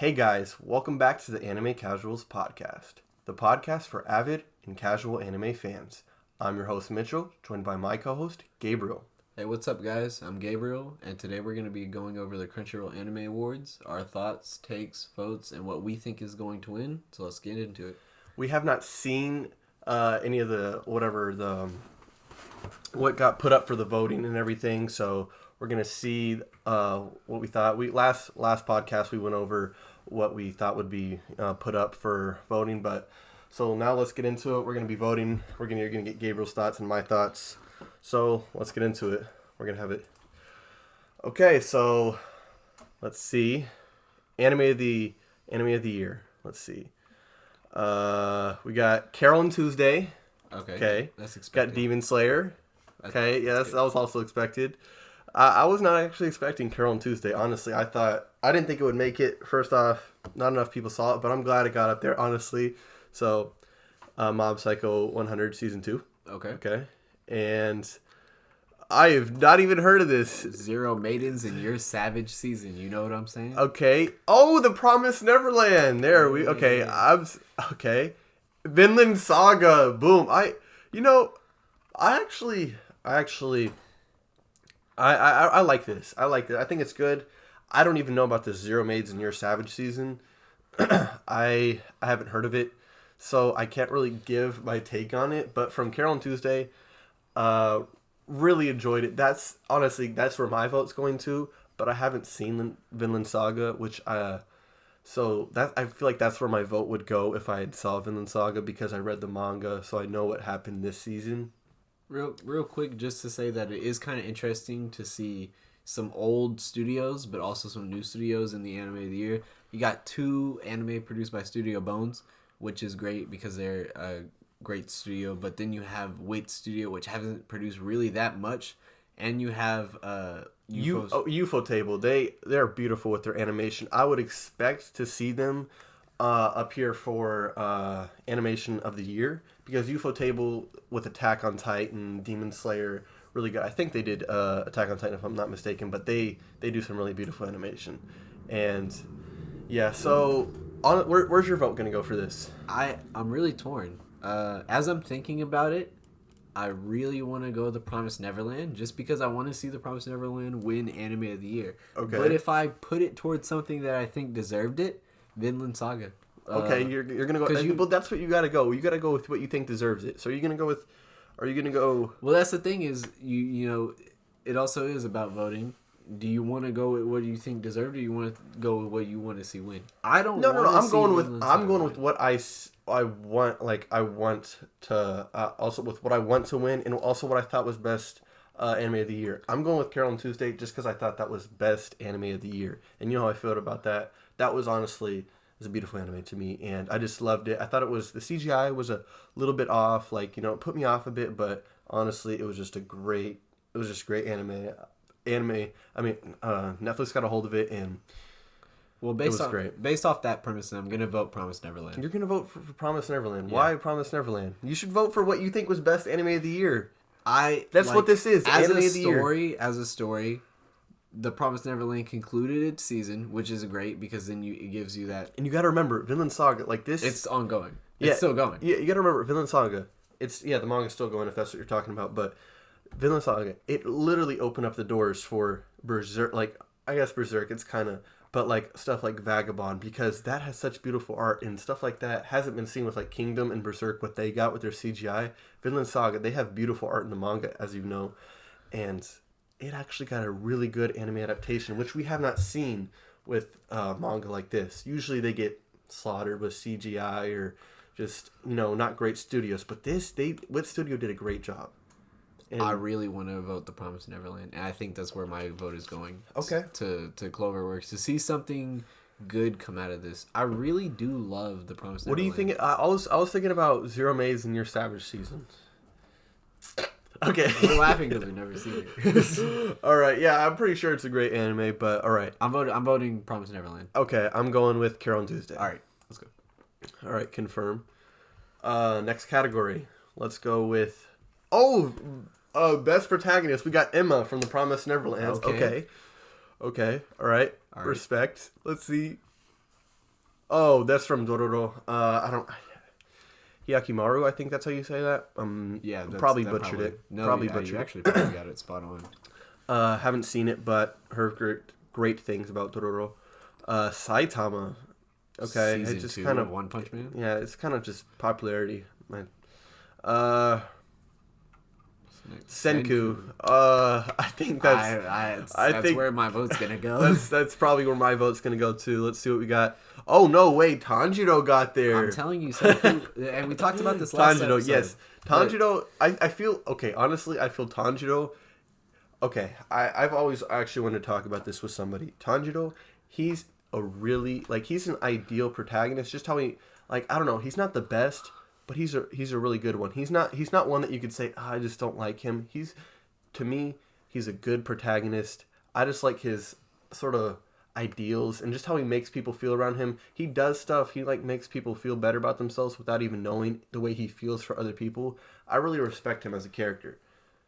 Hey guys, welcome back to the Anime Casuals podcast, the podcast for avid and casual anime fans. I'm your host Mitchell, joined by my co-host Gabriel. Hey, what's up guys? I'm Gabriel, and today we're going to be going over the Crunchyroll Anime Awards, our thoughts, takes, votes, and what we think is going to win, so let's get into it. We have not seen any of what got put up for the voting and everything, so we're going to see what we thought. Last podcast we went over what we thought would be put up for voting, but so now let's get into it. We're going to be voting. You're going to get Gabriel's thoughts and my thoughts. So let's get into it. We're going to have it. Okay, so let's see. Anime of the year. Let's see. We got Carol and Tuesday. Okay. That's expected. Got Demon Slayer. Okay, that was also expected. I was not actually expecting Carol and Tuesday, honestly. I didn't think it would make it. First off, not enough people saw it, but I'm glad it got up there, honestly. So, Mob Psycho 100 Season 2. Okay. And I have not even heard of this. Zero Maidens in Your Savage Season, you know what I'm saying? Okay. Oh, The Promised Neverland. Okay. Okay. Vinland Saga. Boom. I like this. I like it. I think it's good. I don't even know about this Zero Maids in Your Savage Season. I haven't heard of it, so I can't really give my take on it. But from Carol and Tuesday, really enjoyed it. That's where my vote's going to. But I haven't seen Vinland Saga, so I feel like that's where my vote would go if I had saw Vinland Saga, because I read the manga, so I know what happened this season. Real quick, just to say that it is kind of interesting to see some old studios, but also some new studios in the anime of the year. You got 2 anime produced by Studio Bones, which is great because they're a great studio. But then you have Wit Studio, which hasn't produced really that much, and you have Ufotable. They're beautiful with their animation. I would expect to see them up here for animation of the year, because Ufotable with Attack on Titan, Demon Slayer, really good. I think they did Attack on Titan if I'm not mistaken, but they do some really beautiful animation. And yeah, so where's your vote gonna go for this? I'm really torn. As I'm thinking about it, I really want to go The Promised Neverland, just because I want to see The Promised Neverland win Anime of the Year. Okay. But if I put it towards something that I think deserved it, Vinland Saga. Okay, you're gonna go. Well, that's what you gotta go. You gotta go with what you think deserves it. So are you gonna go? Well, that's the thing is, you know, it also is about voting. Do you want to go with what you think deserved, or you want to go with what you want to see win? I don't. No. I'm going with what I want. Like I want to also with what I want to win, and also what I thought was best anime of the year. I'm going with Carol and Tuesday just because I thought that was best anime of the year, and you know how I felt about that. That was honestly. It was a beautiful anime to me, and I just loved it. I thought the CGI was a little bit off, it put me off a bit, but honestly, it was just great anime. Netflix got a hold of it, and based off that premise, I'm gonna vote Promised Neverland. You're gonna vote for Promised Neverland. Yeah. Why Promised Neverland? You should vote for what you think was best anime of the year. That's what this is. As a story. The Promised Neverland concluded its season, which is great because then it gives you that. And you got to remember, Vinland Saga, it's ongoing. It's still going. Yeah, you got to remember, Vinland Saga, the manga's still going if that's what you're talking about, but Vinland Saga, it literally opened up the doors for Berserk, Berserk, it's kind of, but stuff like Vagabond, because that has such beautiful art, and stuff like that hasn't been seen with Kingdom and Berserk, what they got with their CGI. Vinland Saga, they have beautiful art in the manga, as you know, and it actually got a really good anime adaptation, which we have not seen with manga like this. Usually they get slaughtered with CGI or just, not great studios. But Wit Studio did a great job. And I really want to vote The Promised Neverland, and I think that's where my vote is going. Okay. To Cloverworks, to see something good come out of this. I really do love The Promised Neverland. What do you think? I was thinking about Zero Maids in Your Savage Season. Okay. We're laughing because we've never seen it. All right. Yeah, I'm pretty sure it's a great anime, but all right. I'm voting Promised Neverland. Okay, I'm going with Carol and Tuesday. All right, let's go. All right, confirm. Next category. Let's go with best protagonist. We got Emma from The Promised Neverland. Okay. All right. Respect. Let's see. Oh, that's from Dororo. I don't. Hyakimaru, I think that's how you say that. Yeah, probably butchered it. No, probably yeah, butchered you it. actually probably got it spot on. Haven't seen it, but heard great things about Dororo. Saitama. Okay, Season it's just 2 kind of of One Punch Man. yeah, it's kind of just popularity, man. Uh, Senku. I think That's where my vote's gonna go. that's probably where my vote's gonna go too. Let's see what we got. Oh no, wait, Tanjiro got there. I'm telling you, Senku, and we talked about this last Tanjiro, episode. yes, Tanjiro. I feel okay. Honestly, I feel Tanjiro. Okay, I've always actually wanted to talk about this with somebody. Tanjiro, he's a really he's an ideal protagonist. Just how he I don't know, he's not the best, but he's a really good one. He's not one that you could say, I just don't like him. To me, he's a good protagonist. I just like his sort of ideals and just how he makes people feel around him. He does stuff, he makes people feel better about themselves without even knowing the way he feels for other people. I really respect him as a character.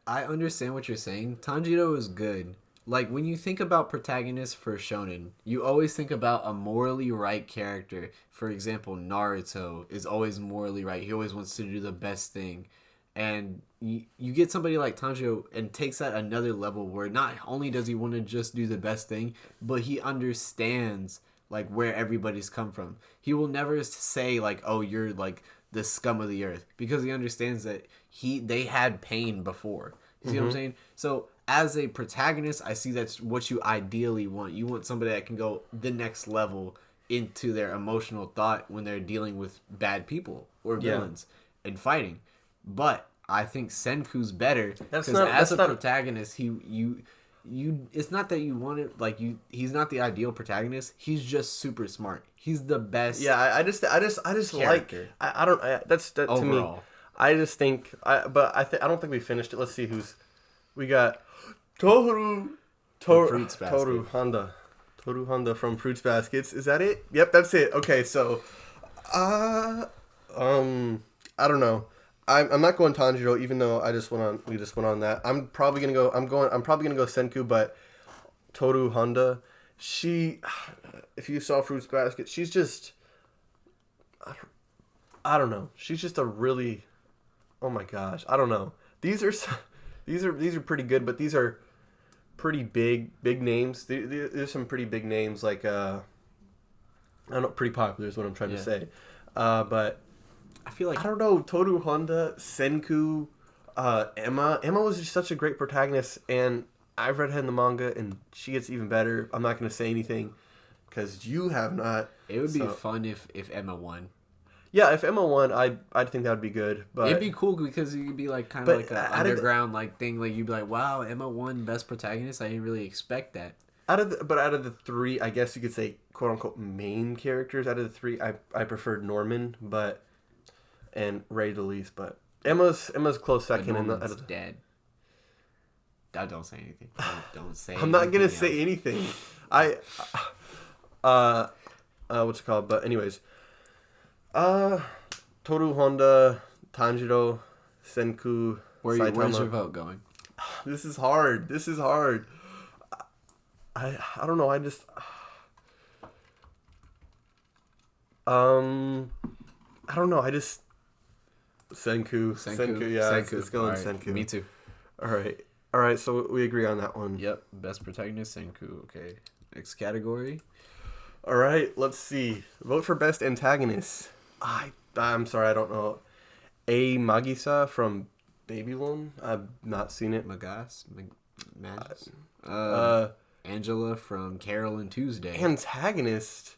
I understand what you're saying. Tanjiro is good. Like, when you think about protagonists for shonen, you always think about a morally right character. For example, Naruto is always morally right. He always wants to do the best thing. And you get somebody like Tanjiro and takes that another level where not only does he want to just do the best thing, but he understands where everybody's come from. He will never say oh, you're the scum of the earth, because he understands that they had pain before. You see what I'm saying? So as a protagonist, I see that's what you ideally want. You want somebody that can go the next level into their emotional thought when they're dealing with bad people or villains and fighting. But I think Senku's better because as a protagonist, it's not that you want it he's not the ideal protagonist. He's just super smart. He's the best. Yeah, I just character. I don't that's that overall. To me. I just think I don't think we finished it. Let's see we got Toru Honda. Toru Honda from Fruits Baskets. Is that it? Yep, that's it. Okay, so I don't know. I'm not going Tanjiro, even though we just went on that. I'm probably gonna go Senku, but Toru Honda, if you saw Fruits Basket, she's just I don't know. She's just a really, oh my gosh, I don't know. These are pretty good, but these are pretty big names. There's some pretty big names I don't know, pretty popular is what I'm trying to say. But I feel I don't know, Toru Honda, Senku, Emma. Emma was just such a great protagonist, and I've read her in the manga, and she gets even better. I'm not going to say anything because you have not. It would be fun if Emma won. Yeah, if Emma won, I'd think that would be good. But it'd be cool because you could be kind of an underground thing. You'd be like, wow, Emma won Best Protagonist. I didn't really expect that. Out of the three, I guess you could say quote unquote main characters. Out of the three, I preferred Norman, and Ray the least, but Emma's close second. Norman's dead. Don't say anything. Don't say. I'm not gonna say anything. What's it called? But anyways, Toru Honda, Tanjiro, Senku, Saitama. Where's your vote going? This is hard. I don't know. I don't know. Senku. Yeah, Senku. It's going right. Senku. Me too. All right. So we agree on that one. Yep. Best Protagonist, Senku. Okay. Next category. All right. Let's see. Vote for best antagonist. I'm sorry. I don't know. Magisa from Babylon. I've not seen it. Magis. Angela from Carol and Tuesday. Antagonist.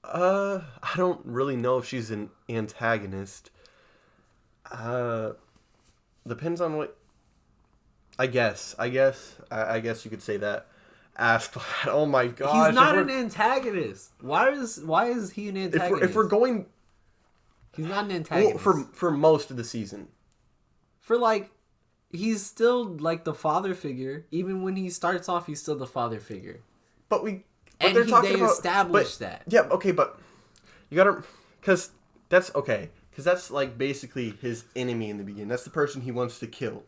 I don't really know if she's an antagonist. Depends on what. I guess you could say that. Ask. Oh my gosh. He's not an antagonist. Why is he an antagonist? If we're going, he's not an antagonist. Well, for most of the season. He's still the father figure. Even when he starts off, he's still the father figure. But they established that. Yeah, okay, but you gotta, because that's basically his enemy in the beginning. That's the person he wants to kill.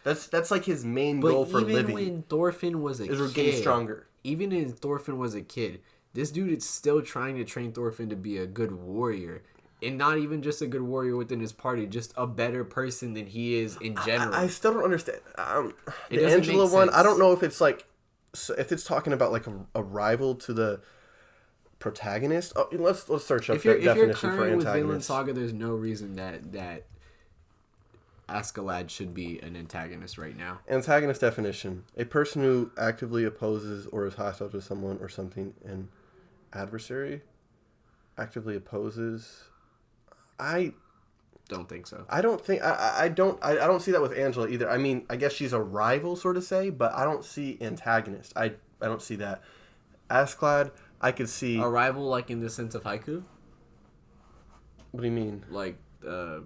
That's his main goal for living. Even when Thorfinn was a kid, getting stronger. Even when Thorfinn was a kid, this dude is still trying to train Thorfinn to be a good warrior. And not even just a good warrior within his party, just a better person than he is in general. I still don't understand. The Angela one, I don't know if it's like, if it's talking about like a rival to the protagonist. Oh, let's search up the definition for antagonist. With Vinland Saga, there's no reason that Askeladd should be an antagonist right now. Antagonist definition: a person who actively opposes or is hostile to someone or something. An adversary actively opposes. I don't think so. I don't think I don't see that with Angela either. I mean, I guess she's a rival, sort of say, but I don't see antagonist. I don't see that. Askeladd, I could see a rival, like in the sense of haiku. What do you mean? Like, Are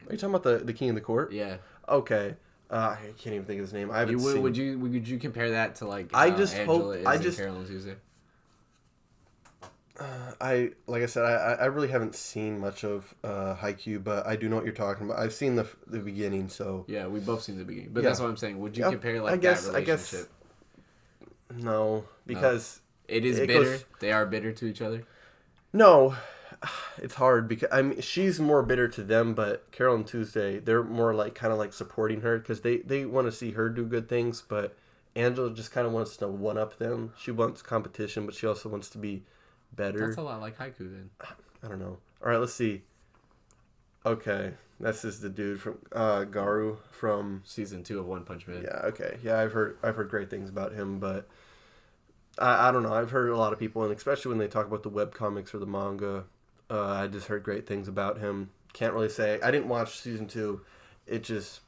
you talking about the king of the court? Yeah. Okay. I can't even think of his name. I haven't seen. Would you compare that to like? I just Angela hope. Is Carolyn's user. Like I said, I really haven't seen much of Haikyuu, but I do know what you're talking about. I've seen the beginning, so yeah, we've both seen the beginning. But that's what I'm saying. Would you compare like that relationship? I guess no, because it is bitter. They are bitter to each other. No, it's hard because I mean she's more bitter to them, but Carol and Tuesday they're more like kind of like supporting her because they want to see her do good things, but Angela just kind of wants to one up them. She wants competition, but she also wants to be better. That's a lot like haiku then. I don't know. All right, let's see. Okay, this is the dude from Garu from season 2 of One Punch Man. Yeah. Okay. Yeah, I've heard great things about him, but I don't know. I've heard a lot of people, and especially when they talk about the webcomics or the manga, I just heard great things about him. Can't really say. I didn't watch season 2. It just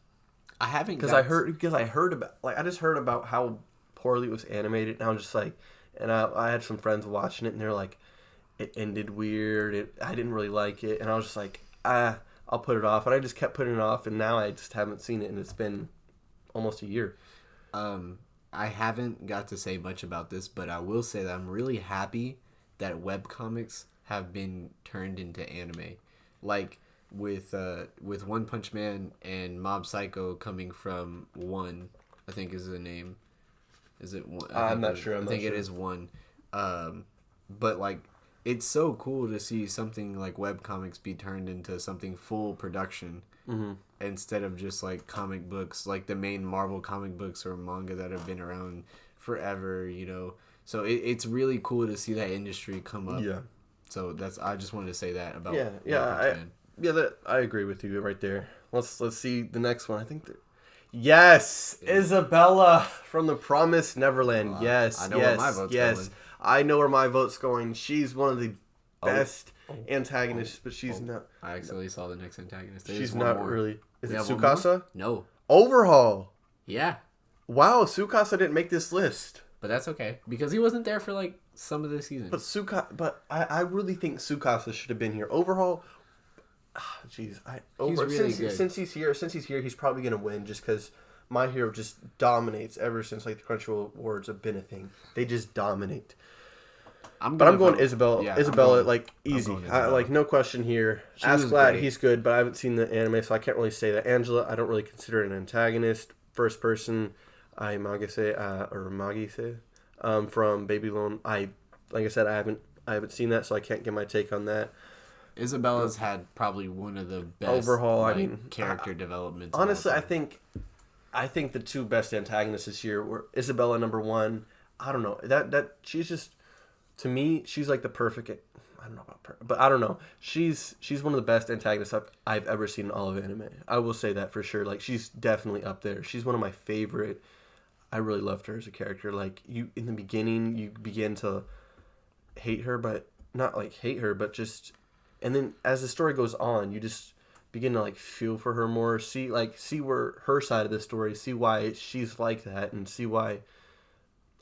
I haven't because I heard about I just heard about how poorly it was animated, and I was just like. And I had some friends watching it, and they're like, it ended weird. I didn't really like it. And I was just like, I'll put it off. And I just kept putting it off, and now I just haven't seen it, and it's been almost a year. I haven't got to say much about this, but I will say that I'm really happy that webcomics have been turned into anime. Like, with One Punch Man and Mob Psycho coming from One, I think is the name. Is it one? I'm not sure. I think it is One. But like, it's so cool to see something like webcomics be turned into something full production instead of just like comic books, like the main Marvel comic books or manga that have been around forever. You know, so it's really cool to see that industry come up. Yeah. So I just wanted to say that about I agree with you right there. Let's see the next one. I think that. Yes, Isabella from The Promised Neverland. Yes, I know where my vote's going. I know where my vote's going. She's one of the best antagonists, but she's not. I accidentally saw the next antagonist. She's not really. Is it Tsukasa? No. Overhaul. Yeah. Wow, Tsukasa didn't make this list. But that's okay because he wasn't there for like some of the season. But I really think Tsukasa should have been here. Overhaul. Jeez, since he's here, he's probably gonna win just because My Hero just dominates ever since like the Crunchyroll Awards have been a thing. They just dominate. I'm going Isabella. Yeah, Isabella, like easy, like no question here. Askeladd, he's good, but I haven't seen the anime, so I can't really say that. Angela, I don't really consider an antagonist. First person, Magise from Babylon. Like I said, I haven't seen that, so I can't give my take on that. Isabella's had probably one of the best overhaul. Character developments. Honestly, I think the two best antagonists this year were Isabella number 1. I don't know that she's just to me she's like the perfect. I don't know about but I don't know. She's one of the best antagonists I've ever seen in all of anime. I will say that for sure. Like she's definitely up there. She's one of my favorite. I really loved her as a character. Like you in the beginning, you begin to hate her, but not like hate her, but just. And then as the story goes on, you just begin to like feel for her more, see where her side of the story, see why she's like that, and see why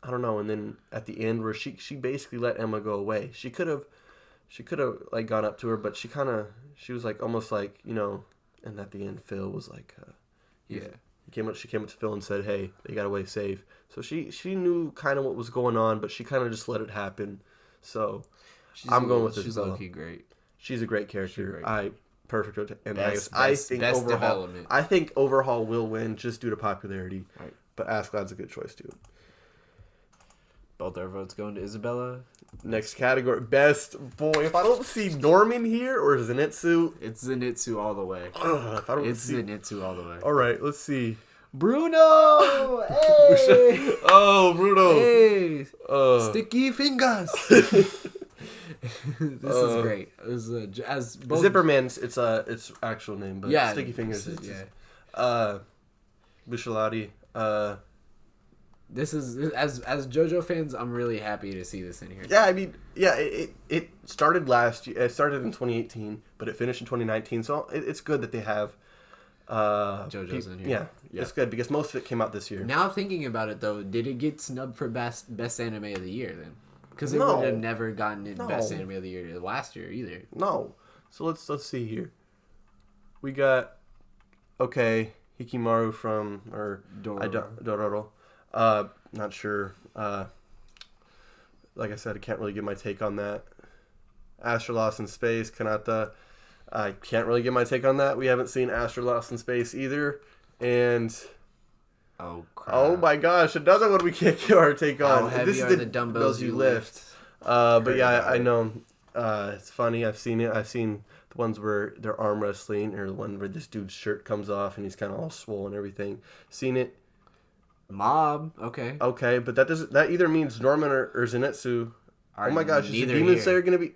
I don't know. And then at the end where she basically let Emma go away. She could have like gone up to her, but she was like almost like, you know. And at the end, Phil was like, She came up to Phil and said, "Hey, they got away safe." So she knew kind of what was going on, but she kind of just let it happen. So I'm going with Isabella. She's low-key great. She's a great character. Perfect. And I think Overhaul. I think Overhaul will win just due to popularity. Right. But Askeladd's a good choice too. Both our votes going to Isabella. Next category, best boy. If I don't see Norman here or Zenitsu, It's Zenitsu all the way. if I don't It's see, Zenitsu all the way. all right, let's see. Bruno! Hey! Oh, Bruno. Hey! Uh, Sticky fingers! This is great. This is, as both... Zipperman's its actual name, but Yeah, Sticky Fingers is yeah. Bushalati. This is as JoJo fans, I'm really happy to see this in here. Yeah, I mean, yeah, it started last year. It started in 2018, but it finished in 2019. So it's good that they have JoJo's in here. Yeah, it's good because most of it came out this year. Now thinking about it though, did it get snubbed for best anime of the year then? Because it No. would have never gotten it No. best anime of the year last year either. No, so let's see here. We got Hikimaru from Dororo. Not sure. Like I said, I can't really give my take on that. Astro Lost in Space, Kanata. I can't really give my take on that. We haven't seen Astro Lost in Space either. And Oh crap! oh my gosh, another one we can't give our take How on. heavy This is are the dumbbells you lift? But yeah, I know. It's funny. I've seen it. I've seen the ones where they're arm wrestling, or the one where this dude's shirt comes off and he's kind of all swole and everything. Seen it. Mob, okay. Okay, but that either means Norman or Zenitsu. Are Oh my gosh, is the neither Demon here. Slayer gonna be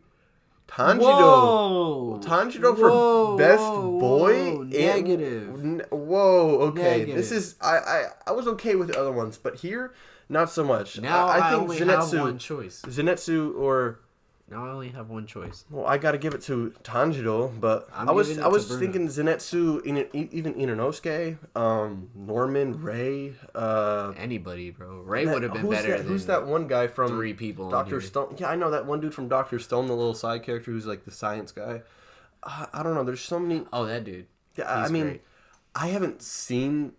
Tanjiro? Whoa! Tanjiro for best boy. Whoa, negative. Whoa. Okay, Negative. this is I was okay with the other ones, but here not so much. Now I think only have one choice. Zenitsu or. Now I only have one choice. Well, I gotta give it to Tanjiro, but I'm I was giving it to Bruno. thinking Zenitsu, even Inosuke, Norman, Ray, Anybody, bro. Ray would have been better than who's that one guy from 3 people. Dr. Stone? Yeah, I know that one dude from Dr. Stone, the little side character who's like the science guy. I don't know. There's so many. Oh, that dude. Yeah, He's I mean, great. I haven't seen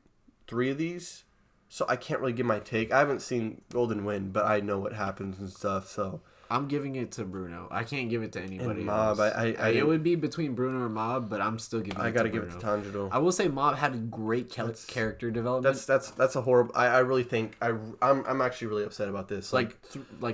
3 of these, so I can't really give my take. I haven't seen Golden Wind, but I know what happens and stuff. So I'm giving it to Bruno. I can't give it to anybody and Mob, else. It would be between Bruno or Mob, but I'm still giving it to Bruno. I gotta give it to Tanjiro. I will say Mob had a great character development. That's a horrible. I really think I'm actually really upset about this. Like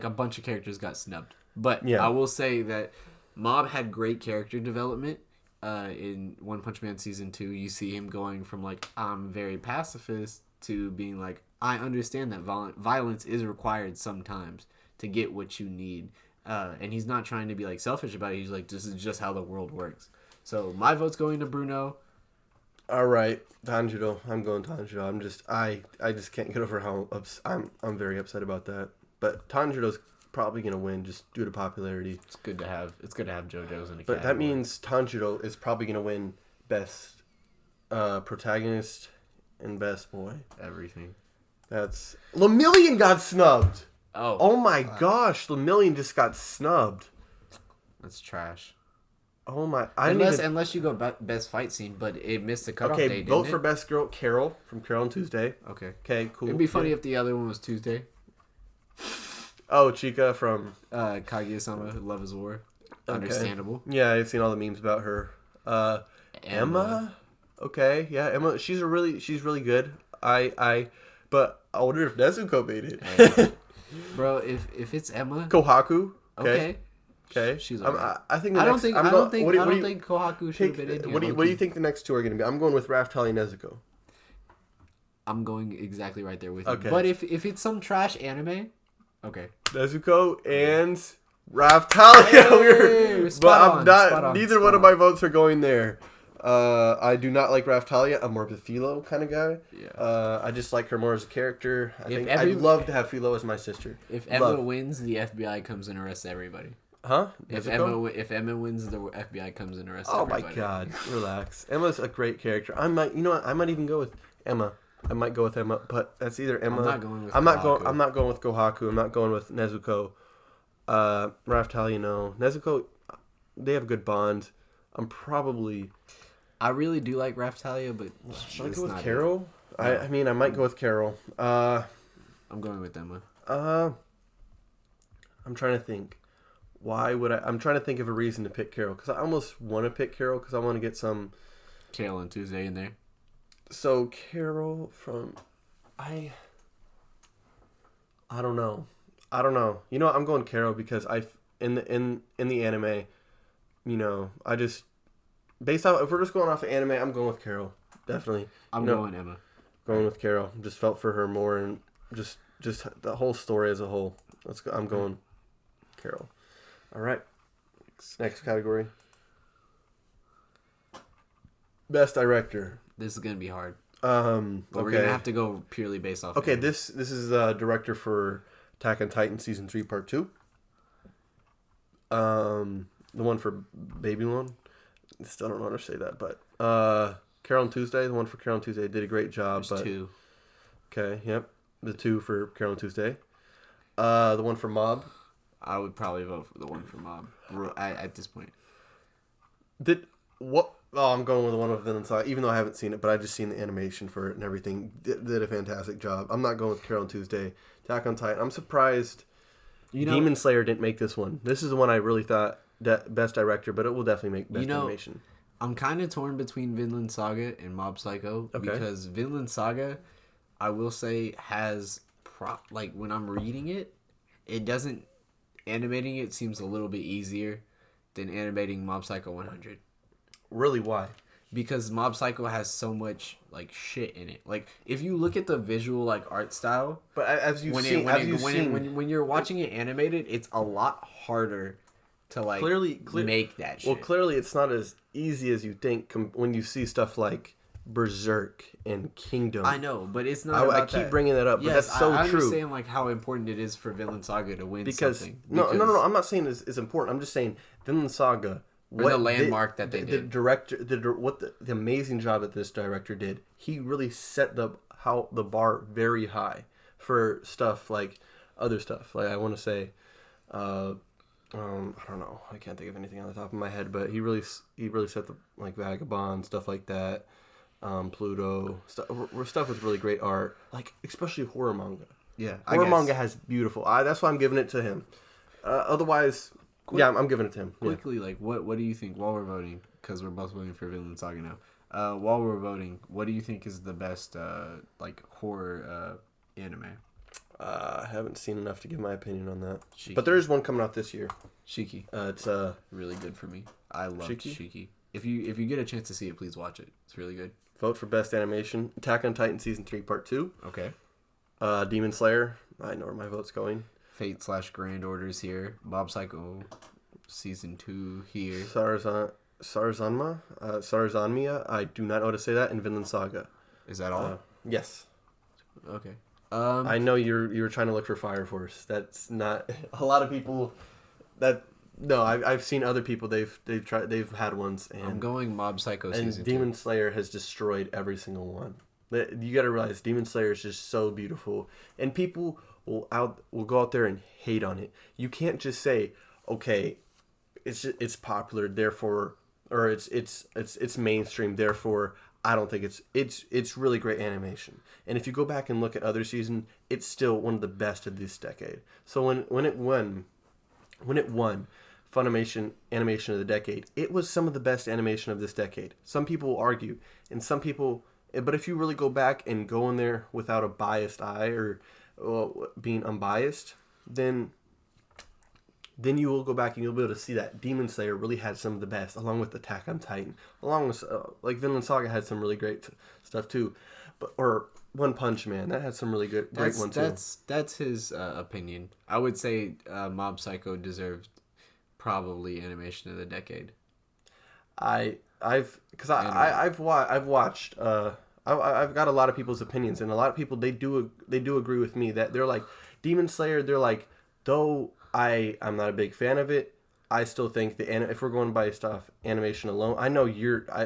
a bunch of characters got snubbed. But Yeah. I will say that Mob had great character development. In One Punch Man Season 2, you see him going from like, I'm very pacifist, to being like, I understand that violence is required sometimes to get what you need. And he's not trying to be like selfish about it. He's like, this is just how the world works. So my vote's going to Bruno. All right, Tanjiro. I'm going Tanjiro. I just can't get over how I'm very upset about that. But Tanjiro's probably gonna win just due to popularity. It's good to have JoJo's in the But that means Tanjiro is probably gonna win best protagonist and best boy. everything. That's Lemillion got snubbed. Oh my gosh, Lemillion just got snubbed. that's trash. Oh my! Unless you go best fight scene, but it missed the cutoff date. Vote didn't for it? best girl, Carol from Carol on Tuesday. Okay. Okay, cool. It'd be funny if the other one was Tuesday. Oh, Chica from Kaguya-sama, Love is War. Understandable. Yeah, I've seen all the memes about her. Emma. Okay, yeah, Emma. She's really good. But I wonder if Nezuko made it. Bro, if it's Emma, Kohaku. okay. Okay. She's alright. I think. I don't think Kohaku should have been in here. What do you think the next 2 are going to be? I'm going with Raftalia and Nezuko. I'm going exactly right there with you. Okay. But if it's some trash anime, okay. Nezuko and Raftalia. Hey, spot on. Neither one of my votes are going there. I do not like Raftalia. I'm more of a Philo kind of guy. Yeah. I just like her more as a character. I'd love to have Philo as my sister. If Emma wins, the FBI comes and arrests everybody. Huh? If Nezuko? Emma wins, the FBI comes and arrests Oh everybody. my God! Relax. Emma's a great character. I might even go with Emma. I might go with Emma, but that's either Emma. I'm not going with I'm Kohaku. not going with Kohaku. I'm not going with Nezuko. Raftalia, no. Nezuko, they have a good bond. I really do like Raftalia, but Should I it's go with not Carol? No. I mean, I might go with Carol. I'm going with Emma. I'm trying to think. Why would I? I'm trying to think of a reason to pick Carol because I almost want to pick Carol because I want to get some. Carol and Tuesday in there. So Carol from, I don't know. I don't know. You know what? I'm going Carol because in the anime, I just based off if we're just going off of anime, I'm going with Carol. Definitely. I'm going Emma. Going with Carol. Just felt for her more and just the whole story as a whole. I'm going Carol. All right. Next category. Best director. This is gonna be hard. But we're gonna have to go purely based off. Okay, this is director for Attack on Titan season 3 part 2. The one for Babylon. Still don't know how to say that, but Carol and Tuesday, the one for Carol and Tuesday did a great job. There's 2. Okay, yep, the 2 for Carol and Tuesday. The one for Mob. I would probably vote for the one for Mob at this point. I'm going with the one with Vinland Saga, even though I haven't seen it, but I just seen the animation for it and everything. Did a fantastic job. I'm not going with Carol and Tuesday. Attack on Titan. I'm surprised Demon Slayer didn't make this one. This is the one I really thought best director, but it will definitely make best animation. I'm kind of torn between Vinland Saga and Mob Psycho because Vinland Saga, I will say, has when I'm reading it, animating it seems a little bit easier than animating Mob Psycho 100. Really, why? Because Mob Psycho has so much shit in it. Like if you look at the visual art style, but as you've seen, when you're watching it animated, it's a lot harder to clearly make that shit. Well, clearly it's not as easy as you think when you see stuff like Berserk and Kingdom. I know, but it's not. I keep bringing that up, but that's so I true. understand how important it is for Vinland Saga to win something. No. I'm not saying it's important. I'm just saying Vinland Saga. What the landmark that they did. The director, the amazing job that this director did. He really set the bar very high for stuff like other stuff. Like I want to say, I don't know. I can't think of anything on the top of my head, but he really set the Vagabond stuff like that. Pluto stuff with really great art, especially horror manga. Yeah, horror manga has beautiful. That's why I'm giving it to him. Otherwise. I'm giving it to him. Quickly, what do you think while we're voting? Because we're both voting for Vinland Saga now. While we're voting, what do you think is the best horror anime? I haven't seen enough to give my opinion on that. Shiki. But there is one coming out this year. Shiki. It's really good for me. I love Shiki. If you get a chance to see it, please watch it. It's really good. Vote for best animation. Attack on Titan season 3 part 2. Okay. Demon Slayer. I know where my vote's going. Fate/Grand Orders here. Mob Psycho season 2 here. Sarazanmia. I do not know how to say that. In Vinland Saga. Is that all? Yes. Okay. I know you were trying to look for Fire Force. That's not a lot of people. I've seen other people. They've had ones. And I'm going Mob Psycho season 2. And Demon Slayer has destroyed every single one. You got to realize Demon Slayer is just so beautiful, and people will go out there and hate on it. You can't just say, okay, it's popular, therefore, or it's mainstream, therefore I don't think it's really great animation. And if you go back and look at other seasons, it's still one of the best of this decade. So when it won Funimation Animation of the Decade, it was some of the best animation of this decade. Some people will argue, and some people, but if you really go back and go in there without a biased eye or being unbiased, then you will go back and you'll be able to see that Demon Slayer really had some of the best, along with Attack on Titan, along with Vinland Saga had some really great stuff too, or One Punch Man that had some really great one too. That's his opinion. I would say Mob Psycho deserved probably Animation of the Decade. I've watched. I've got a lot of people's opinions, and a lot of people they do agree with me that they're like Demon Slayer. They're like, though I'm not a big fan of it, I still think if we're going by stuff animation alone, I know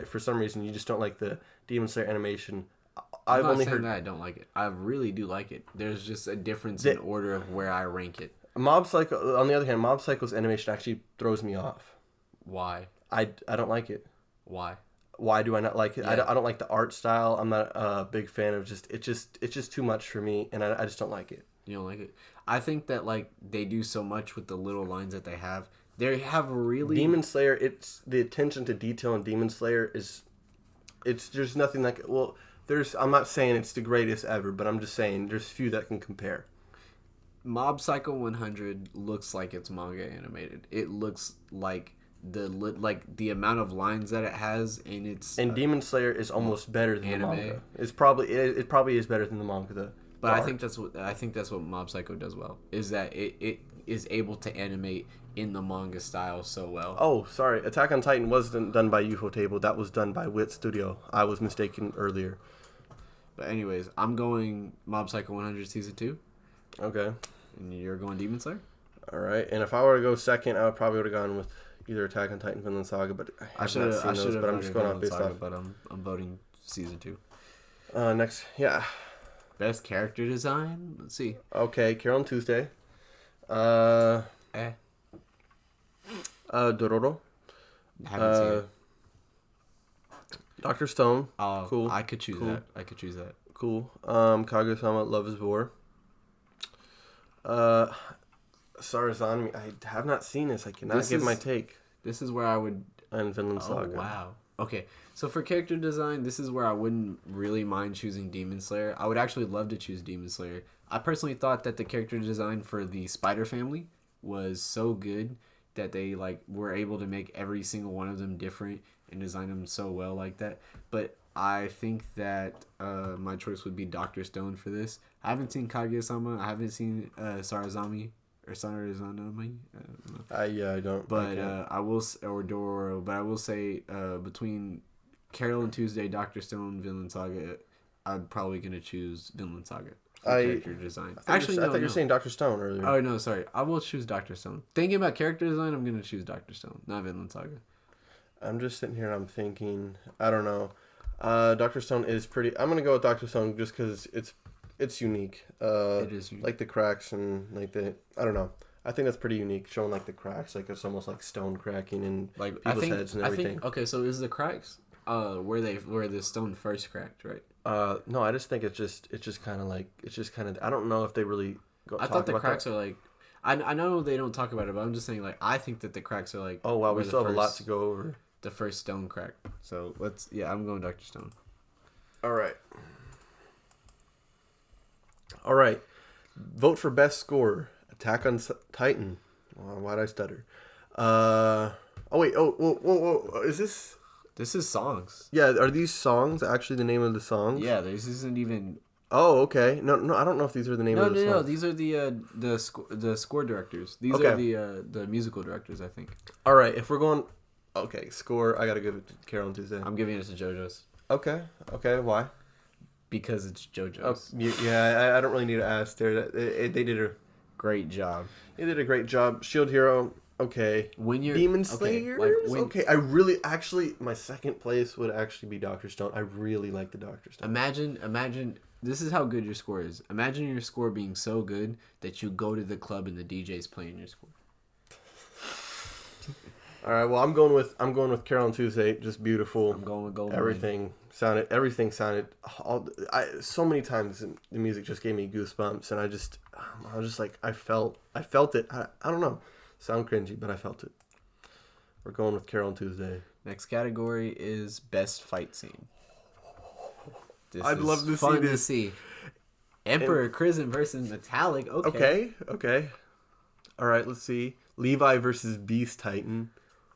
for some reason you just don't like the Demon Slayer animation. I'm not saying that I don't like it. I really do like it. There's just a difference in order of where I rank it. Mob Psycho, on the other hand, Mob Psycho's animation actually throws me off. Why? I don't like it. Why? Why do I not like it? Yeah. I don't like the art style. I'm not a big fan of it's just too much for me, and I just don't like it. You don't like it? I think that they do so much with the little lines that they have. They have really Demon Slayer. It's the attention to detail in Demon Slayer there's nothing like it. Well, I'm not saying it's the greatest ever, but I'm just saying there's few that can compare. Mob Psycho 100 looks like it's manga animated. It looks like the amount of lines that it has in its And Demon Slayer is almost better than anime. the manga. It probably is better than the manga though. But I think that's what Mob Psycho does well. Is that it is able to animate in the manga style so well. Oh, sorry. Attack on Titan wasn't done by UFO Table. That was done by Wit Studio. I was mistaken earlier. But anyways, I'm going Mob Psycho 100 season 2. Okay. And you're going Demon Slayer? All right. And if I were to go second, I probably would have gone with either Attack on Titan, Vinland Saga, but I have not seen those. But I'm just going off based off. But I'm voting season 2. Next, yeah. Best character design. Let's see. Okay, Carol and Tuesday. Dororo. Haven't seen it. Dr. Stone. Cool. I could choose that. Cool. Kaguya-sama, Love is War. Sarazanmi. I have not seen this. I cannot give my take. This is where I would. And Vinland Saga. Oh, wow. Okay, so for character design, this is where I wouldn't really mind choosing Demon Slayer. I would actually love to choose Demon Slayer. I personally thought that the character design for the Spider family was so good that they were able to make every single one of them different and design them so well like that. But I think that my choice would be Dr. Stone for this. I haven't seen Kaguya-sama. I haven't seen Sarazanmi. Or Sarazanmi. I don't. But I will, or Dororo. But I will say between Carol and Tuesday, Dr. Stone, Vinland Saga, I'm probably gonna choose Vinland Saga for character design. I thought you were saying Dr. Stone earlier. Oh no, sorry. I will choose Dr. Stone. Thinking about character design, I'm gonna choose Dr. Stone, not Vinland Saga. I'm just sitting here and I'm thinking. I don't know. Dr. Stone is pretty. I'm gonna go with Dr. Stone just because it's unique. It is unique. Like the cracks and I don't know. I think that's pretty unique, showing like the cracks, like it's almost like stone cracking in people's heads and everything. Okay, so is the cracks where the stone first cracked, right? No, I just think it's just kind of I don't know if they really I thought the cracks are like I know they don't talk about it, but I'm just saying I think that the cracks are like oh wow, we still have a lot to go over. The first stone crack. So I'm going Dr. Stone. All right. Vote for best score. Attack on Titan. Why'd I stutter? Oh wait. Oh, whoa. Is this? This is songs. Yeah. Are these songs actually the name of the songs? Yeah. This isn't even. Oh, okay. No. I don't know if these are the name of the songs. No. These are the score directors. These are the musical directors, I think. All right. If we're going, okay, score. I gotta give it to Carol and Tuesday. I'm giving it to JoJo's. Okay. Why? Because it's JoJo's. I don't really need to ask there. They did a great job. They did a great job. Shield Hero, okay. When you're Demon Slayer, okay. I really my second place would actually be Dr. Stone. I really like the Dr. Stone. Imagine this is how good your score is. Imagine your score being so good that you go to the club and the DJ's playing your score. All right. Well, I'm going with Carol and Tuesday. Just beautiful. I'm going with Golden. Everything sounded. So many times the music just gave me goosebumps, and I was just like, I felt it. I don't know. Sound cringy, but I felt it. We're going with Carol and Tuesday. Next category is best fight scene. I'd love to see this. To see. Emperor Crimson versus Metallic. Okay. All right. Let's see. Levi versus Beast Titan.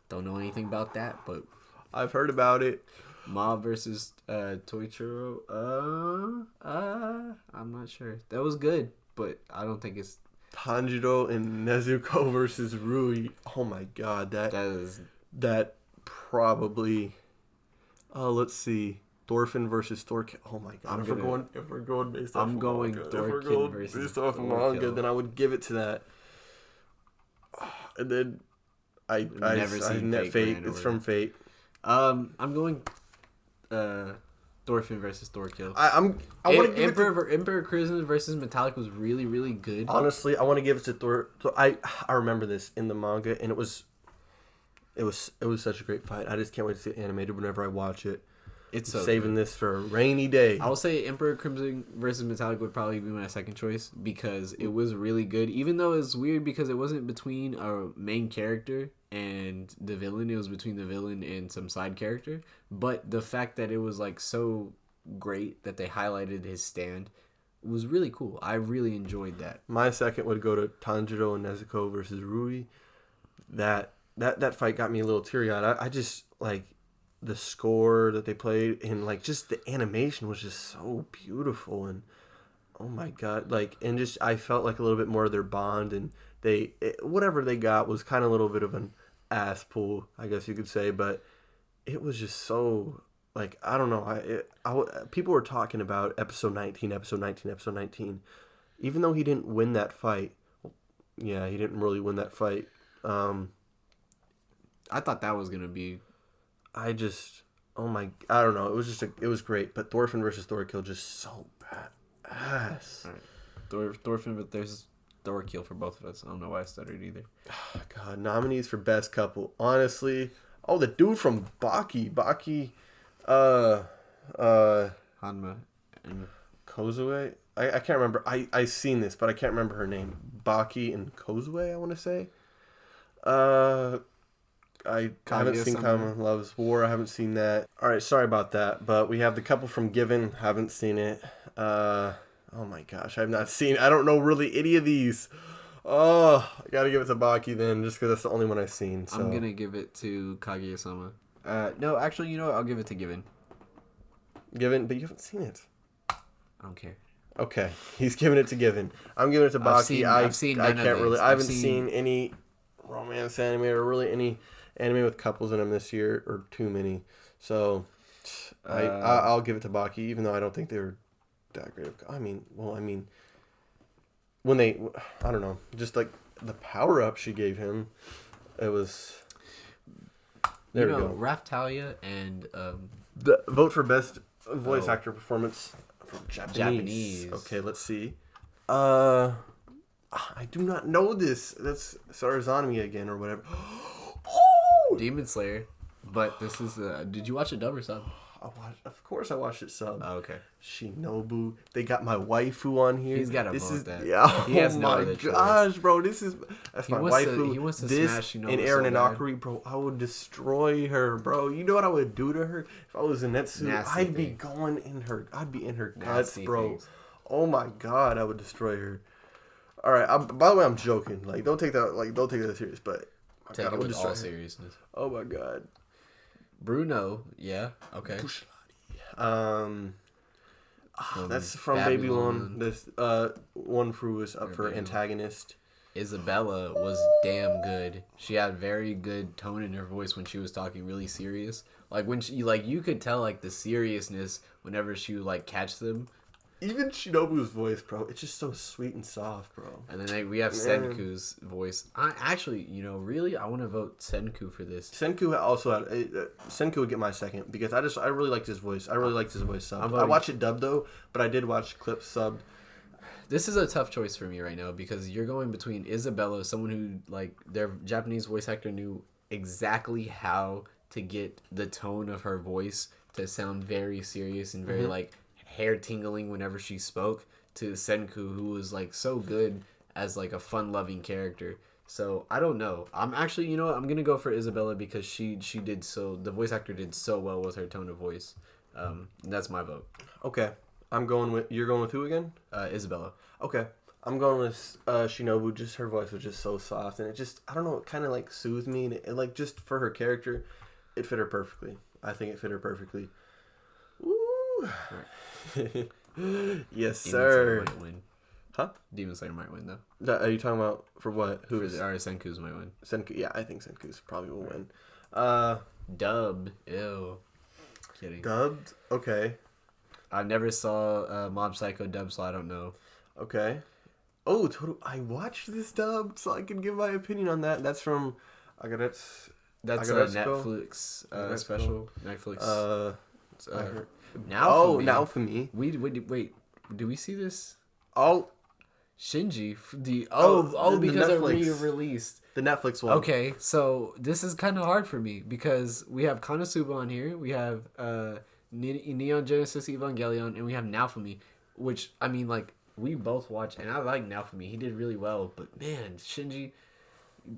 Don't know anything about that, but I've heard about it. Mob versus Toichiro. I'm not sure. That was good, but I don't think it's Tanjiro and Nezuko versus Rui. Oh my god, that probably. Let's see. Thorfinn versus Thorkill. Oh my god! If we're going based off, Thorfinn versus based off of manga, then I would give it to that. And then I never seen Fate. It's from Fate. I'm going Thorfinn versus Thorkill. I want to give Emperor Crimson versus Metallic was really, really good. Honestly, I want to give it to Thor. So I remember this in the manga, and it was such a great fight. I just can't wait to see it animated whenever I watch it. It's saving this for a rainy day. I will say Emperor Crimson versus Metallic would probably be my second choice because it was really good. Even though it's weird because it wasn't between a main character and the villain. It was between the villain and some side character. But the fact that it was so great that they highlighted his stand was really cool. I really enjoyed that. My second would go to Tanjiro and Nezuko versus Rui. That fight got me a little teary-eyed. I just, like, the score that they played and, like, just the animation was just so beautiful. And, oh, my God. Like, and just, I felt like a little bit more of their bond. And whatever they got was kind of a little bit of an ass pull, I guess you could say. But it was just so, like, I don't know. People were talking about episode 19. Even though he didn't win that fight. Yeah, he didn't really win that fight. I thought that was gonna be. I don't know. It was great, but Thorfinn versus Thorkill just so badass. All right. Thorfinn, but there's Thorkill for both of us. I don't know why I stuttered either. Oh, God, nominees for best couple. Honestly, the dude from Baki, Hanma And Kozue. I can't remember. I seen this, but I can't remember her name. Baki and Kozue, I want to say. I haven't seen Kamen Loves War. I haven't seen that. All right, sorry about that. But we have the couple from Given. Haven't seen it. Oh my gosh, I have not seen. I don't know really any of these. Oh, I gotta give it to Baki then, just because that's the only one I've seen. So. I'm gonna give it to Kaguya-sama. No, actually, you know what? I'll give it to Given. Given, but you haven't seen it. I don't care. Okay, he's giving it to Given. I'm giving it to Baki. I've seen none of these. I haven't seen any romance anime or really any anime with couples in them this year, or too many. So I'll give it to Baki, even though I don't think they were that great. I mean, when they, I don't know, just like the power up she gave him, it was. There we go. Raftalia and the vote for best voice actor performance for Japanese. Okay, let's see. I do not know this. That's Sarazanami again or whatever. Oh! Demon Slayer. But this is did you watch it dub or sub? Of course I watched it sub. Oh, okay. Shinobu. They got my waifu on here. He's got to vote that. Yeah. He has my gosh, bro. That's my waifu. He wants to this smash Shinobu and Eren and bad. Akari, bro. I would destroy her, bro. You know what I would do to her if I was in Netsu? Nasty I'd be things. going in her. I'd be in her guts, Nasty bro. things. Oh my god, I would destroy her. All right. By the way, I'm joking. Like, don't take that serious. But Take it with all seriousness. Oh my god. Bruno, yeah, okay. That's from Babylon. This one Fru was up for antagonist. Isabella was damn good. She had very good tone in her voice when she was talking really serious. Like when she you could tell like the seriousness whenever she would like catch them. Even Shinobu's voice, bro, it's just so sweet and soft, bro. And then we have Senku's voice. I actually, really, I want to vote Senku for this. Senku also had Senku would get my second because I really liked his voice. I really liked his voice sub. I watched it dubbed though, but I did watch clips subbed. This is a tough choice for me right now because you're going between Isabella, someone who like their Japanese voice actor knew exactly how to get the tone of her voice to sound very serious and very like hair tingling whenever she spoke, to Senku, who was like so good as like a fun loving character. So I don't know. I'm actually, I'm gonna go for Isabella because she did the voice actor did so well with her tone of voice. That's my vote. Okay, you're going with who again? Isabella. Okay, I'm going with Shinobu. Just her voice was just so soft, and it just, I don't know, it kind of like soothed me, and it like just for her character, it fit her perfectly. I think it fit her perfectly. Woo! Yes, sir. Demon Slayer might win. Huh? Demon Slayer might win though. Are you talking about for what? Or Senku's might win. Senku? Yeah, I think Senku's probably will win. Dubbed. Ew. Kidding. Dubbed? Okay. I never saw Mob Psycho dubbed, so I don't know. Okay. Oh, I watched this dubbed, so I can give my opinion on that. That's from That's a Netflix special. Netflix. Now for me. Wait. Do we see this? Oh, Shinji. the Because it Netflix. re-released. The Netflix one. Okay, so this is kind of hard for me because we have Konosuba on here, we have Neon Genesis Evangelion, and we have Naofumi, which I mean, like we both watched, and I like Naofumi. He did really well, but man, Shinji,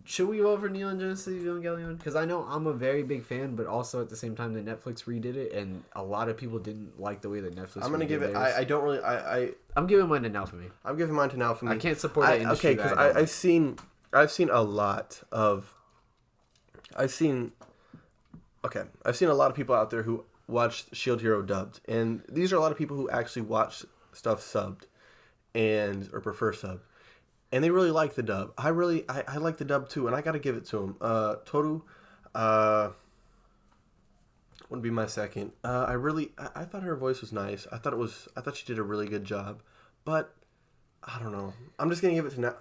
Should we go over Neon Genesis Evangelion? Because I know I'm a very big fan, but also at the same time, the Netflix redid it, and a lot of people didn't like the way that Netflix. I'm gonna give it. I don't really. I'm giving mine to Naofumi. I'm giving mine to Naofumi. I can't support the industry. Okay, because I've seen a lot of. I've seen a lot of people out there who watched Shield Hero dubbed, and these are a lot of people who actually watch stuff subbed, or prefer subbed. And they really like the dub. I like the dub too, and I gotta give it to him. Toru, would be my second. I thought her voice was nice. I thought she did a really good job, but I don't know. I'm just gonna give it to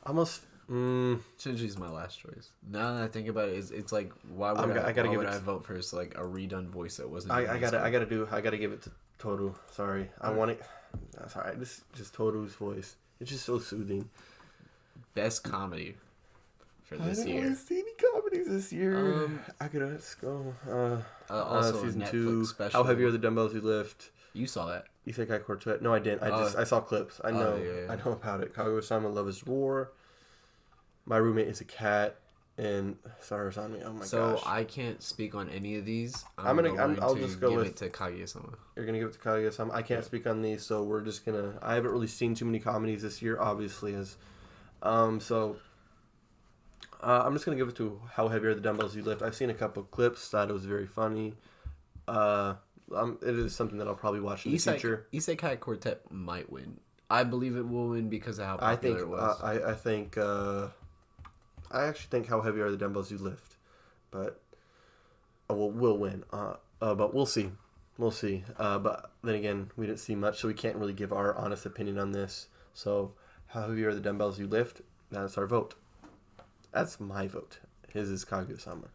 almost. Shinji's my last choice. Now that I think about it, it's like why would I vote for like a redone voice that wasn't? I gotta give it to Toru. Sorry, I want it. Sorry, just Toru's voice. It's just so soothing. Best comedy for this year. I didn't see any comedies this year. Let's go. Also, season Netflix 2. special. How Heavy Are the Dumbbells You Lift? You saw that? Isekai Quartet? No, I didn't. I saw clips. I know. I know about it. Kaguya-sama Love Is War. My Roommate Is a Cat. And Stars on Me. Oh my gosh. So I can't speak on any of these. I'll just go with it to Kaguya-sama. You're gonna give it to Kaguya-sama. I can't speak on these, so we're just gonna. I haven't really seen too many comedies this year, obviously, I'm just gonna give it to How Heavy Are the Dumbbells You Lift. I've seen a couple clips. Thought it was very funny. It is something that I'll probably watch in the future. Isekai Quartet might win. I believe it will win because of how popular it was. I actually think How Heavy Are the Dumbbells You Lift, but will win. But we'll see. We'll see. But then again, we didn't see much, so we can't really give our honest opinion on this. So, How Heavy Are the Dumbbells You Lift? That's our vote. That's my vote. His is Kaguya-sama.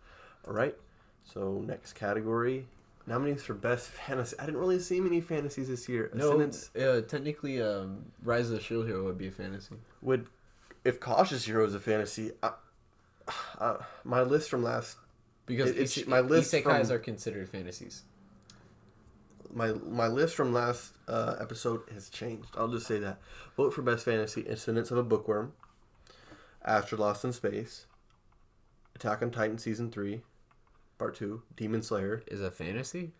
All right. So next category. Nominees for Best Fantasy. I didn't really see many fantasies this year. No, technically, Rise of the Shield Hero would be a fantasy. If Cautious Hero is a fantasy, my list from last because isekais are considered fantasies. My list from last episode has changed. I'll just say that. Vote for Best Fantasy: Incidents of a Bookworm, Astro Lost in Space, Attack on Titan Season 3, Part 2, Demon Slayer is a fantasy.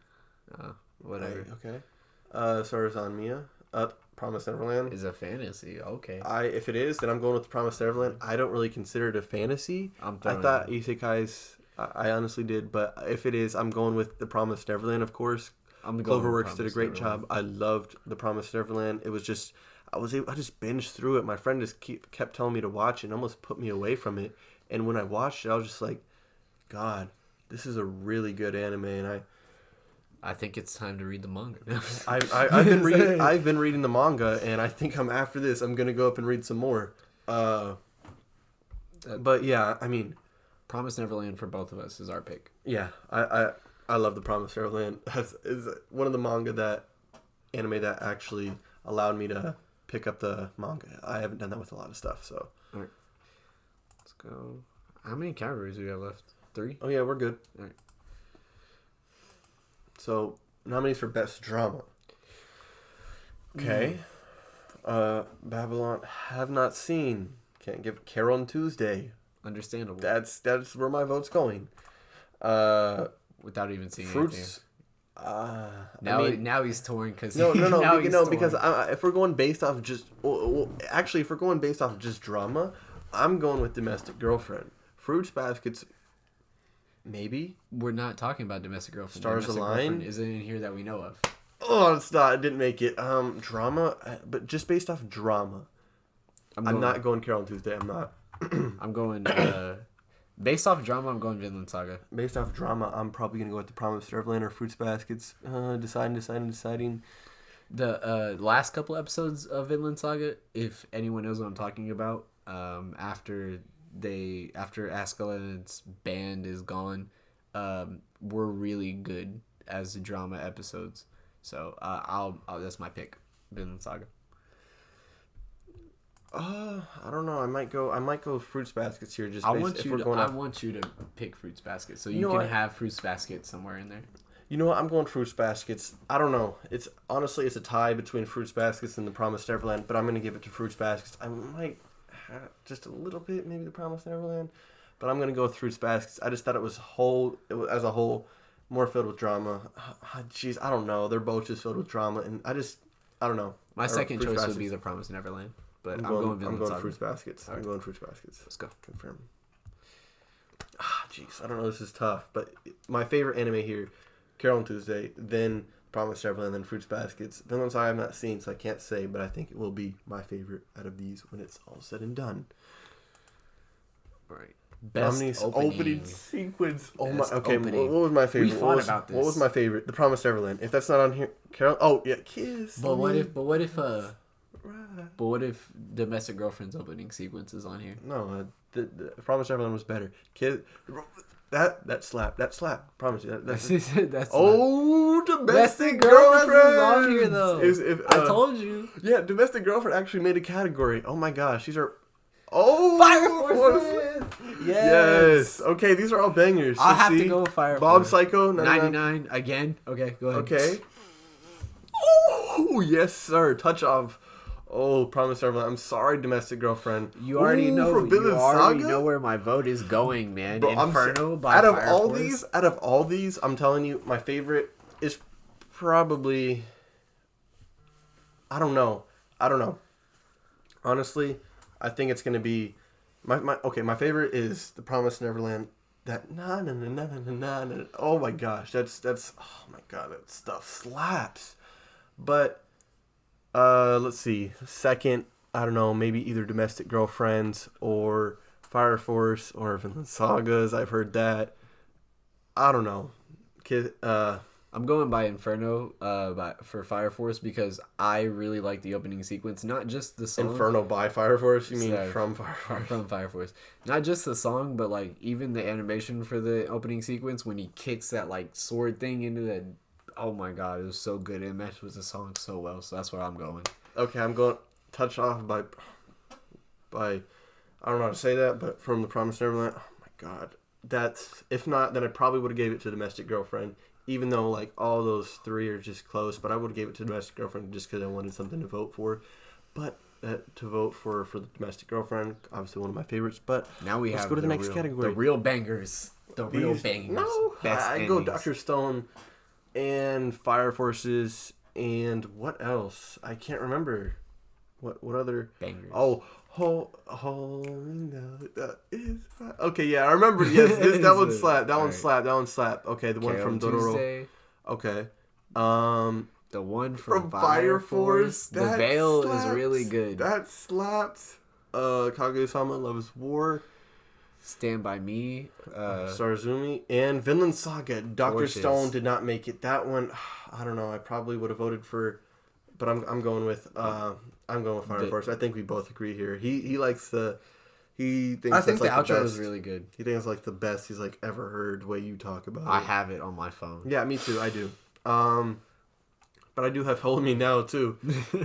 Whatever. Okay. Stars on Mia. Promised Neverland is a fantasy. Okay. If it is, then I'm going with Promised Neverland. I don't really consider it a fantasy. I thought isekais. I honestly did, but if it is, I'm going with the Promised Neverland. Of course, Cloverworks did a great job. I loved the Promised Neverland. It was just I just binged through it. My friend just kept telling me to watch it and almost put me away from it. And when I watched it, I was just like, God, this is a really good anime, and I think it's time to read the manga. I've been reading the manga, and I think after this I'm gonna go up and read some more. But yeah, I mean, Promised Neverland for both of us is our pick. Yeah, I love the Promised Neverland. Is one of the anime that actually allowed me to pick up the manga. I haven't done that with a lot of stuff, so. All right. Let's go. How many categories do we have left? 3? Oh yeah, we're good. All right. So, nominees for Best Drama. Okay. Babylon, have not seen. Can't give Carol on Tuesday. Understandable. That's where my vote's going. Without even seeing Fruits. anything. Now he's torn because because if we're going based off just if we're going based off just drama, I'm going with Domestic Girlfriend. Fruits Baskets. Maybe. We're not talking about Domestic Girlfriend. Stars Align isn't in here that we know of. Oh, it's not. It didn't make it. Drama, but just based off drama. I'm not going Carol on Tuesday. I'm not. I'm going. Based off drama, I'm going Vinland Saga. Based off drama, I'm probably gonna go with The Promised Neverland or Fruits Baskets. Deciding. The last couple episodes of Vinland Saga, if anyone knows what I'm talking about, after Askeladd's band is gone, were really good as drama episodes. So I'll that's my pick, Vinland Saga. I don't know. I might go Fruits Baskets here. I want you to pick Fruits Basket, so you can have Fruits Basket somewhere in there. You know what? I'm going Fruits Baskets. I don't know. It's a tie between Fruits Baskets and The Promised Neverland, but I'm gonna give it to Fruits Baskets. I might just a little bit, maybe The Promised Neverland. But I'm gonna go with Fruits Baskets. I just thought it was as a whole more filled with drama. Jeez, I don't know. They're both just filled with drama, and I don't know. My second choice would be The Promised Neverland, but I'm going Fruits Baskets. Right. I'm going Fruits Baskets. Let's go. Confirm. Jeez, I don't know. This is tough, but my favorite anime here, Carol and Tuesday, then Promised Neverland, then Fruits Baskets. Vinland Saga I've not seen, so I can't say, but I think it will be my favorite out of these when it's all said and done. Right. Best opening sequence. Oh Best my. Okay, opening. what was my favorite? We fought about this. What was my favorite? The Promised Neverland. If that's not on here, Carol. Oh yeah, Kiss. But what if Domestic Girlfriend's opening sequence is on here? No, the Promised Neverland was better. Kid, that slap. Promise you. That's Domestic Girlfriend is on here though. I told you. Yeah, Domestic Girlfriend actually made a category. Oh my gosh, these are. Oh, Fire Force! Yes. Okay, these are all bangers. I'll have to go with Fire Force. Bob Psycho 99 again. Okay, go ahead. Okay. Oh yes, sir. Touch of. Oh, Promised Neverland. I'm sorry, Domestic Girlfriend. You already know. You already know where my vote is going, man. Bro, Inferno by out of Fire all Force. these, I'm telling you, my favorite is probably. I don't know. Honestly, I think it's gonna be my favorite is The Promised Neverland. That na na na na na na. Oh my gosh, that's oh my god, that stuff slaps. But let's see. Second, I don't know, maybe either Domestic Girlfriends or Fire Force or Vinland Sagas. I've heard that. I don't know. I'm going by Inferno for Fire Force because I really like the opening sequence. Not just the song. Inferno by Fire Force? You mean from Fire Force? From Fire Force. Not just the song, but like even the animation for the opening sequence when he kicks that like sword thing into the... Oh my god, it was so good. It matched with the song so well, so that's where I'm going. Okay, I'm going touch off by I don't know how to say that, but from The Promised Neverland. Oh my god. That's... If not, then I probably would have gave it to Domestic Girlfriend. Even though, like, all those three are just close. But I would have gave it to Domestic Girlfriend just because I wanted something to vote for. But to vote for the Domestic Girlfriend, obviously one of my favorites. But now let's go to the next category. The real bangers. Real bangers. No, I go Dr. Stone and Fire Forces and what else? I can't remember. What other... Bangers. No, that is fine. Okay, yeah, I remember. Yes, that one slapped. That one slapped. Okay, the one from Dororo. Okay. The one from Fire Force. The Veil slaps. Is really good. That slaps. Kaguya-sama Loves War. Stand By Me. Sarazumi and Vinland Saga. Dr. Stone did not make it. That one, I don't know. I probably would have voted for, but I'm going with Fire Force. I think we both agree here. He likes the. He thinks. I think that's like the outro is really good. He thinks it's like the best he's like ever heard. The way you talk about it. I have it on my phone. Yeah, me too. I do. But I do have Hold Me Now too.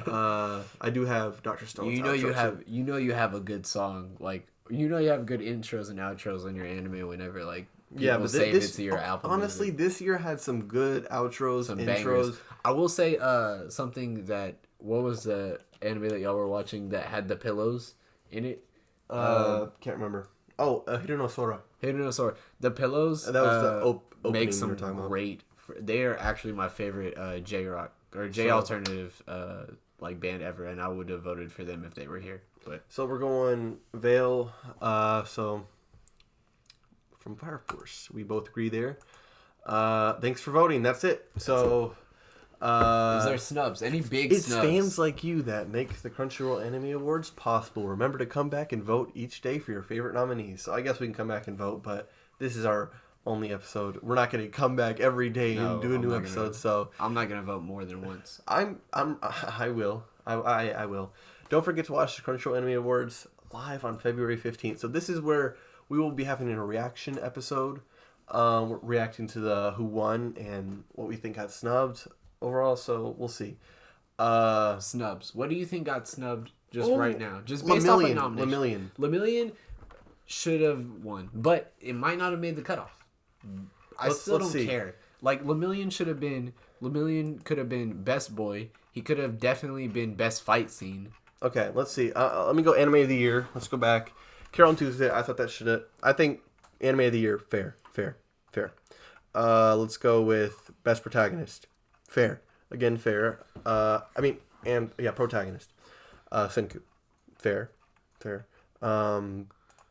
I do have Dr. Stone's you know outro, you have a good song, like you have good intros and outros on your anime whenever like but save it to your album. Honestly, this year had some good outros, some intros. Bangers. I will say something that what was the anime that y'all were watching that had the pillows in it? Can't remember. Oh, Hiruno Sora. The pillows. That was the opening make some great. They are actually my favorite J rock or J alternative like band ever, and I would have voted for them if they were here. But so we're going Veil. So from Fire Force, we both agree there. Thanks for voting. That's it. So. Is there snubs? Any big snubs? It's fans like you that make the Crunchyroll Anime Awards possible. Remember to come back and vote each day for your favorite nominees. So I guess we can come back and vote, but this is our only episode. We're not going to come back every day and do a new episode. So I'm not going to vote more than once. I will. I will. Don't forget to watch the Crunchyroll Anime Awards live on February 15th. So this is where we will be having a reaction episode. We're reacting to the who won and what we think got snubbed overall, so we'll see. Snubs. What do you think got snubbed right now? Just based off of nomination. Lemillion should have won, but it might not have made the cutoff. I still don't care. Like Lemillion could have been best boy. He could have definitely been best fight scene. Okay, let's see. Let me go anime of the year. Let's go back. Carol and Tuesday. I thought that should have. I think anime of the year. Fair. Let's go with best protagonist. Fair. Again, fair. Protagonist. Senku. Fair.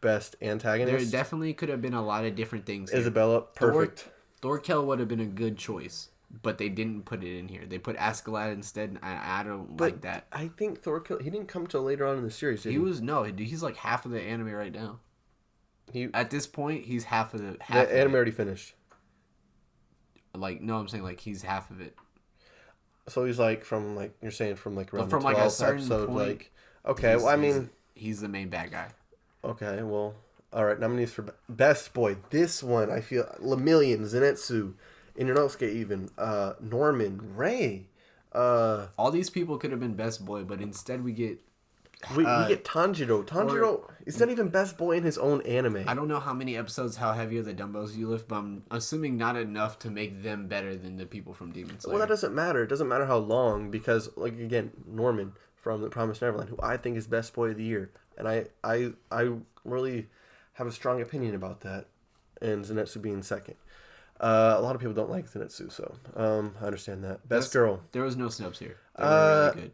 Best antagonist. There definitely could have been a lot of different things here. Isabella. Perfect. Thorkel would have been a good choice, but they didn't put it in here. They put Askeladd instead, and I don't like that. I think Thorkel, he didn't come till later on in the series, did he? He's like half of the anime right now. At this point, he's half of the... The anime already finished. Like, no, I'm saying, like, he's half of it. So he's, like, from, like, you're saying from, like, around from, the 12th like, a certain episode, point, like... Okay, well, I mean... He's the main bad guy. Okay, well... Alright, nominees for Best Boy. This one, I feel... Lemillion, Zenitsu, Inosuke even, Norman, Ray. All these people could have been Best Boy, but instead we get... We get Tanjiro. Tanjiro is not even Best Boy in his own anime. I don't know how many episodes, how heavy are the dumbbells you lift, but I'm assuming not enough to make them better than the people from Demon Slayer. Well, that doesn't matter. It doesn't matter how long, because, like, again, Norman from The Promised Neverland, who I think is Best Boy of the Year, and I really have a strong opinion about that, and Zenitsu being second. A lot of people don't like Zenitsu, so I understand that. Best Girl. There was no snubs here. They were really good.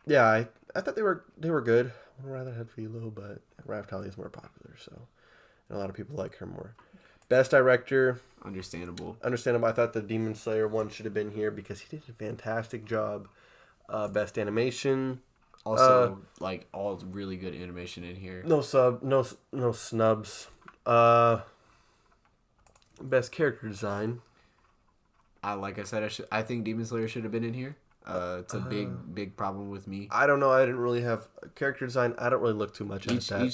Yeah, I thought they were good. I would rather have Philo, but Raftalia is more popular, so and a lot of people like her more. Best Director. Understandable. I thought the Demon Slayer one should have been here because he did a fantastic job. Best Animation. Also, like, all really good animation in here. No snubs. Best Character Design. Like I said, I think Demon Slayer should have been in here. It's a big problem with me. I don't know. I didn't really have character design. I don't really look too much at that.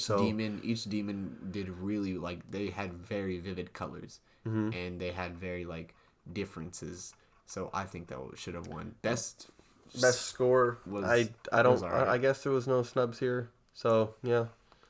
Each demon did really, like, they had very vivid colors, and they had very, like, differences. So I think that should have won best score. I guess there was no snubs here. So yeah.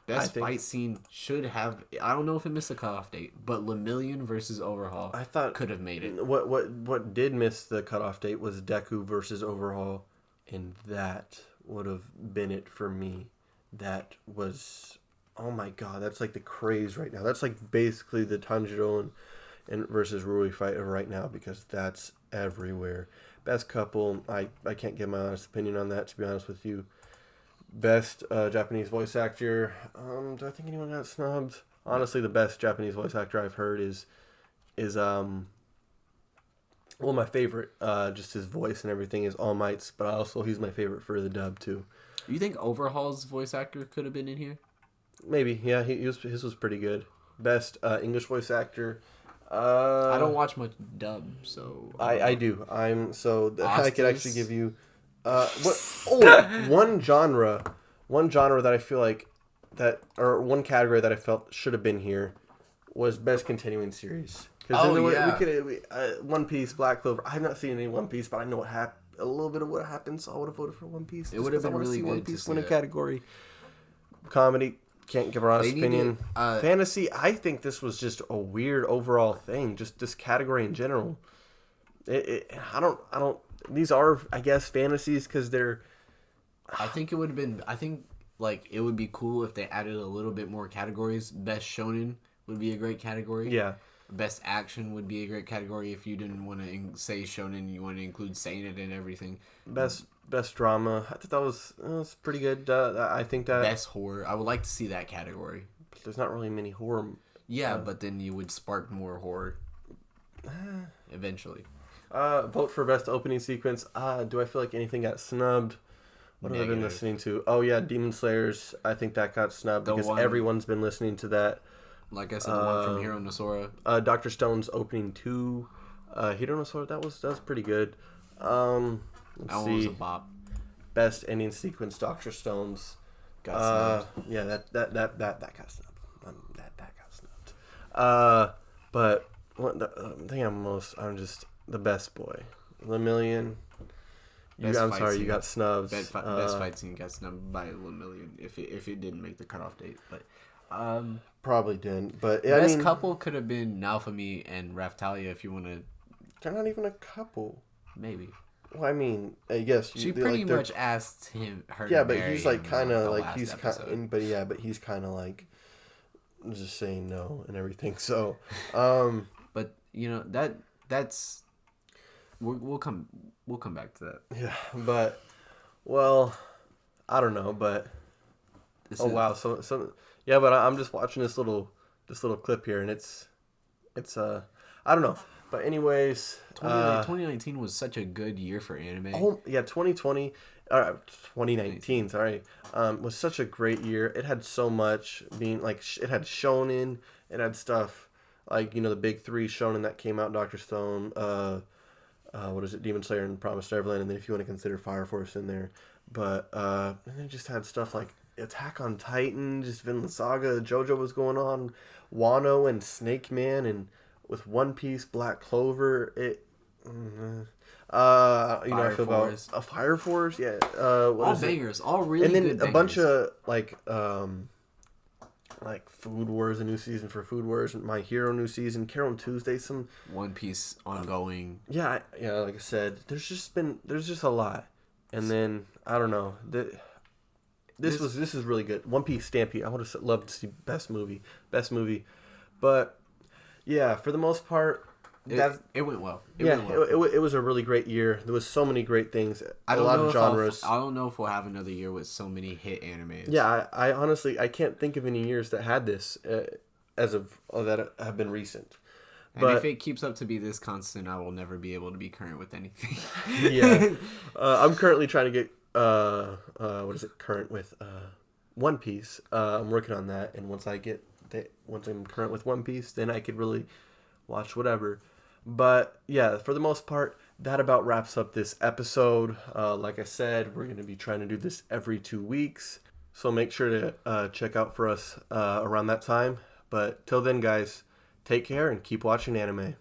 Best fight scene should have. I don't know if it missed the cutoff date, but Lemillion versus Overhaul. I thought could have made it. What did miss the cutoff date was Deku versus Overhaul, and that would have been it for me. That was, oh my god, that's like the craze right now. That's like basically the Tanjiro and versus Rui fight of right now, because that's everywhere. Best couple, I can't give my honest opinion on that, to be honest with you. Best Japanese voice actor. Do I think anyone got snubbed? Honestly, the best Japanese voice actor I've heard is my favorite. Just his voice and everything is All Might's, but also he's my favorite for the dub too. You think Overhaul's voice actor could have been in here? Maybe, yeah. His was pretty good. Best English voice actor. I don't watch much dub, so I do. I could actually give you. One genre that I feel like one category that I felt should have been here was best continuing series. Because One Piece, Black Clover. I have not seen any One Piece, but I know a little bit of what happened, so I would have voted for One Piece. It would have been really good One Piece to win a see category. Can't give our honest opinion. Fantasy. I think this was just a weird overall thing. Just this category in general. I don't. These are, I guess, fantasies because they're... I think it would have been... I think, like, it would be cool if they added a little bit more categories. Best Shonen would be a great category. Yeah. Best Action would be a great category if you didn't want to say Shonen. You want to include Seinen and everything. Best Drama. I thought that was pretty good. I think that... Best Horror. I would like to see that category. There's not really many horror... Yeah, but then you would spark more horror. Eventually. Vote for best opening sequence. Do I feel like anything got snubbed? What have I been listening to? Oh yeah, Demon Slayers. I think that got snubbed because everyone's been listening to that. Like I said, the one from Hiro no Sora. Dr. Stone's opening 2. Hiro no Sora. That was pretty good. Let's see. Was a bop. Best ending sequence. Dr. Stone's. Got snubbed. Yeah, that got snubbed. That got snubbed. But the thing I'm just. The Best Boy. Lemillion. You got snubbed. Best fight scene got snubbed by Lemillion if it didn't make the cutoff date. But probably didn't. But best couple could have been Naofumi and Raftalia if you want to. They're not even a couple. Maybe. Well, I mean, I guess She pretty much asked her. Yeah, to but marry he's like him in, kind of the like last he's episode. kind, but he's kind of like just saying no and everything. So, but that's we'll come back to that. yeah, but well, I don't know, but wow, so yeah, but I'm just watching this little clip here, and it's I don't know, but anyways, 2019 was such a good year for anime. oh yeah, 2019, sorry, was such a great year. It had so much being like it had shonen, it had stuff like the big three shonen that came out, Doctor Stone, what is it, Demon Slayer and Promised Neverland, and then if you want to consider Fire Force in there, but and then it just had stuff like Attack on Titan, just Vinland Saga, JoJo was going on, Wano and Snake Man, and with One Piece, Black Clover, I feel Force. about a Fire Force, yeah. All bangers, all really and then good a bangers. bunch of like Food Wars, a new season for Food Wars, My Hero new season, Carol and Tuesday, some One Piece ongoing. Yeah, like I said, there's just a lot, and then I don't know this is really good. One Piece Stampede, I would have loved to see best movie, but yeah, for the most part, it went well. It was a really great year. There was so many great things, a lot of genres. I don't know if we'll have another year with so many hit animes. Yeah, I honestly I can't think of any years that had this as of that have been recent. But if it keeps up to be this constant, I will never be able to be current with anything. Yeah, I'm currently trying to get current with One Piece. I'm working on that, and once I'm current with One Piece, then I could really watch whatever. But yeah, for the most part, that about wraps up this episode. Like I said, we're going to be trying to do this every 2 weeks, so make sure to check out for us around that time. But till then, guys, take care and keep watching anime.